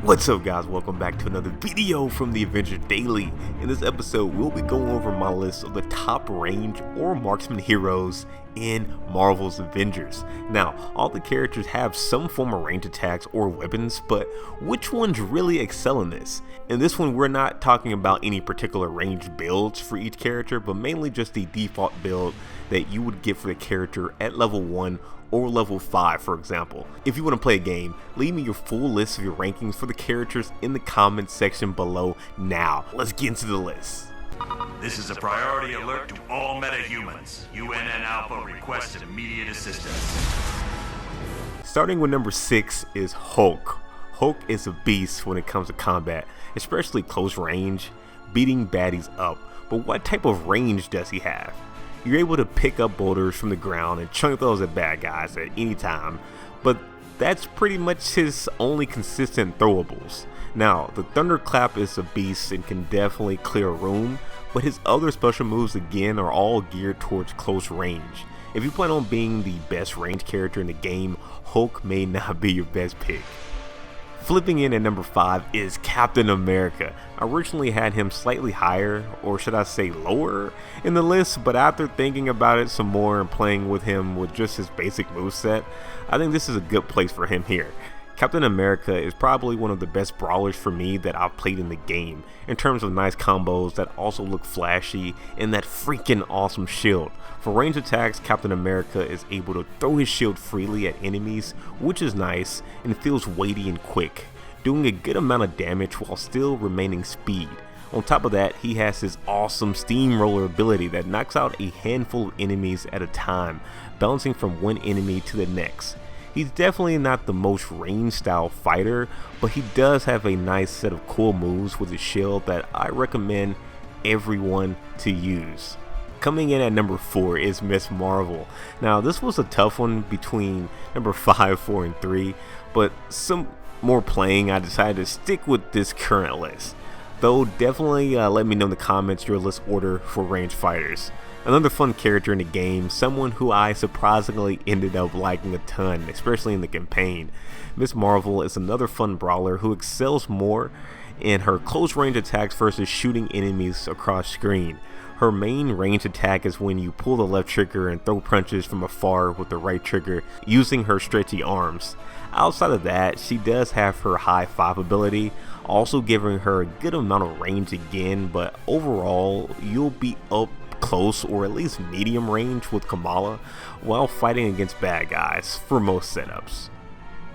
What's up guys, welcome back to another video from the Avengers Daily. In this episode, we'll be going over my list of the top range or marksman heroes in Marvel's Avengers. Now, all the characters have some form of range attacks or weapons, but which ones really excel in this? In this one, we're not talking about any particular range builds for each character, but mainly just the default build that you would get for the character at level 1 or level 5, for example. If you want to play a game, leave me your full list of your rankings for the characters in the comments section below now. Let's get into the list. This is a priority alert to all metahumans. UN and Alpha request immediate assistance. Starting with number 6 is Hulk. Hulk is a beast when it comes to combat, especially close range, beating baddies up. But what type of range does he have? You're able to pick up boulders from the ground and chunk those at bad guys at any time, but that's pretty much his only consistent throwables. Now, the Thunderclap is a beast and can definitely clear a room, but his other special moves again are all geared towards close range. If you plan on being the best range character in the game, Hulk may not be your best pick. Flipping in at number 5 is Captain America. I originally had him slightly higher, or should I say lower, in the list, but after thinking about it some more and playing with him with just his basic moveset, I think this is a good place for him here. Captain America is probably one of the best brawlers for me that I've played in the game, in terms of nice combos that also look flashy and that freaking awesome shield. For range attacks, Captain America is able to throw his shield freely at enemies, which is nice and feels weighty and quick, doing a good amount of damage while still remaining speed. On top of that, he has his awesome steamroller ability that knocks out a handful of enemies at a time, bouncing from one enemy to the next. He's definitely not the most range style fighter, but he does have a nice set of cool moves with his shield that I recommend everyone to use. Coming in at number 4 is Ms. Marvel. Now this was a tough one between number 5, 4, and 3, but some more playing I decided to stick with this current list. Though definitely let me know in the comments your list order for range fighters. Another fun character in the game, someone who I surprisingly ended up liking a ton, especially in the campaign. Ms. Marvel is another fun brawler who excels more in her close range attacks versus shooting enemies across screen. Her main range attack is when you pull the left trigger and throw punches from afar with the right trigger using her stretchy arms. Outside of that, she does have her high 5 ability, also giving her a good amount of range again, but overall you'll be up close or at least medium range with Kamala while fighting against bad guys for most setups.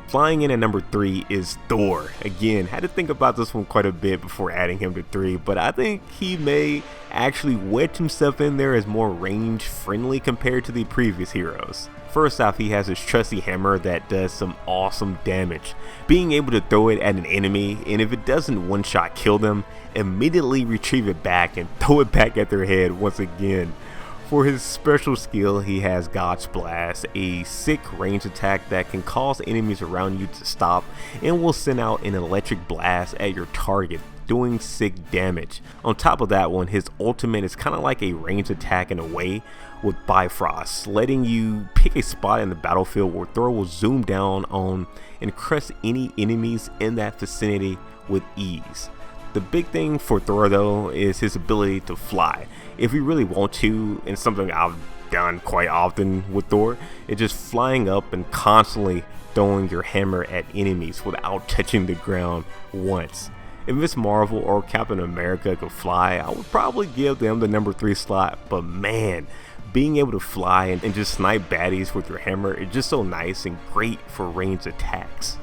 Flying in at number 3 is Thor. Again, had to think about this one quite a bit before adding him to 3, but I think he may actually wedge himself in there as more range friendly compared to the previous heroes. First off, he has his trusty hammer that does some awesome damage, being able to throw it at an enemy, and if it doesn't one-shot kill them, immediately retrieve it back and throw it back at their head once again. For his special skill, he has God's Blast, a sick range attack that can cause enemies around you to stop and will send out an electric blast at your target, doing sick damage. On top of that one, his ultimate is kind of like a range attack in a way with Bifrost, letting you pick a spot in the battlefield where Thor will zoom down on and crush any enemies in that vicinity with ease. The big thing for Thor though is his ability to fly. If you really want to, and something I've done quite often with Thor, it's just flying up and constantly throwing your hammer at enemies without touching the ground once. If Ms. Marvel or Captain America could fly, I would probably give them the number 3 slot, but man, being able to fly and just snipe baddies with your hammer is just so nice and great for ranged attacks.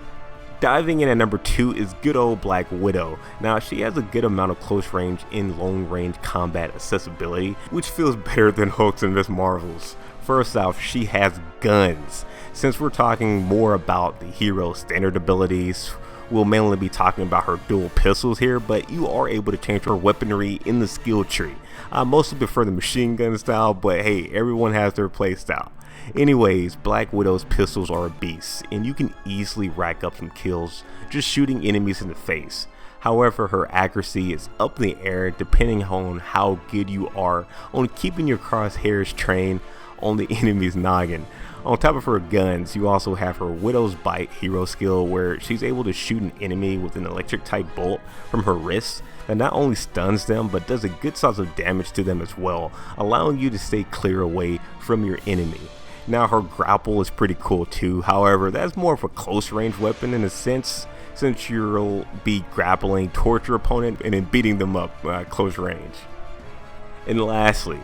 Diving in at number 2 is good old Black Widow. Now she has a good amount of close range and long range combat accessibility, which feels better than Hulk's and Ms. Marvel's. First off, she has guns. Since we're talking more about the hero's standard abilities, we'll mainly be talking about her dual pistols here, but you are able to change her weaponry in the skill tree. I mostly prefer the machine gun style, but hey, everyone has their play style. Anyways, Black Widow's pistols are a beast, and you can easily rack up some kills just shooting enemies in the face. However, her accuracy is up in the air depending on how good you are on keeping your crosshairs trained on the enemy's noggin. On top of her guns, you also have her Widow's Bite hero skill, where she's able to shoot an enemy with an electric type bolt from her wrist that not only stuns them but does a good size of damage to them as well, allowing you to stay clear away from your enemy. Now her grapple is pretty cool too, however that's more of a close range weapon in a sense, since you'll be grappling towards your opponent and then beating them up close range. And lastly,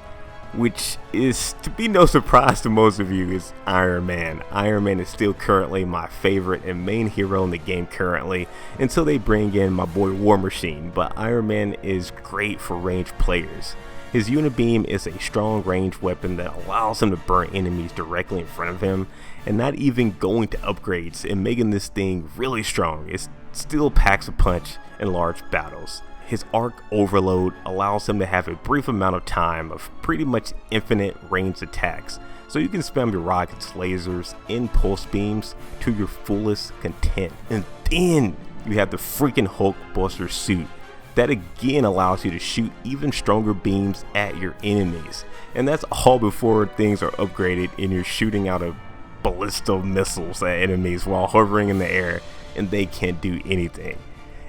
which is to be no surprise to most of you, is Iron Man. Iron Man is still currently my favorite and main hero in the game currently, until they bring in my boy War Machine, but Iron Man is great for ranged players. His Unibeam is a strong ranged weapon that allows him to burn enemies directly in front of him, and not even going to upgrades and making this thing really strong. It still packs a punch in large battles. His arc overload allows him to have a brief amount of time of pretty much infinite ranged attacks, so you can spam your rockets, lasers, and pulse beams to your fullest content. And then you have the freaking Hulk Buster suit that again allows you to shoot even stronger beams at your enemies, and that's all before things are upgraded and you're shooting out of ballistic missiles at enemies while hovering in the air and they can't do anything.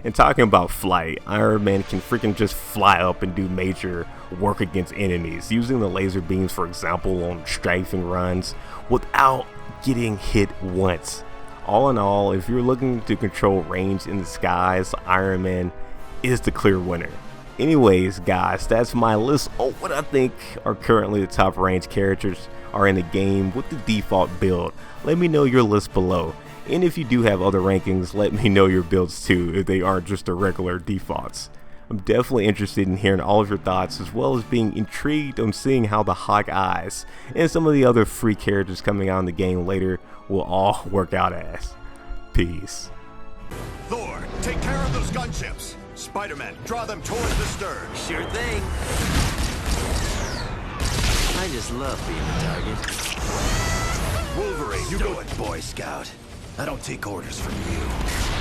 And talking about flight, Iron Man can freaking just fly up and do major work against enemies, using the laser beams for example on strafing runs without getting hit once. All in all, if you're looking to control range in the skies, Iron Man is the clear winner. Anyways guys, that's my list on what I think are currently the top range characters are in the game with the default build. Let me know your list below. And if you do have other rankings, let me know your builds too, if they aren't just the regular defaults. I'm definitely interested in hearing all of your thoughts, as well as being intrigued on seeing how the Hawkeyes and some of the other free characters coming out in the game later will all work out as. Peace. Thor, take care of those gunships. Spider-Man, draw them towards the stern. Sure thing. I just love being a target. Wolverine, you Do go it, Boy Scout. I don't take orders from you.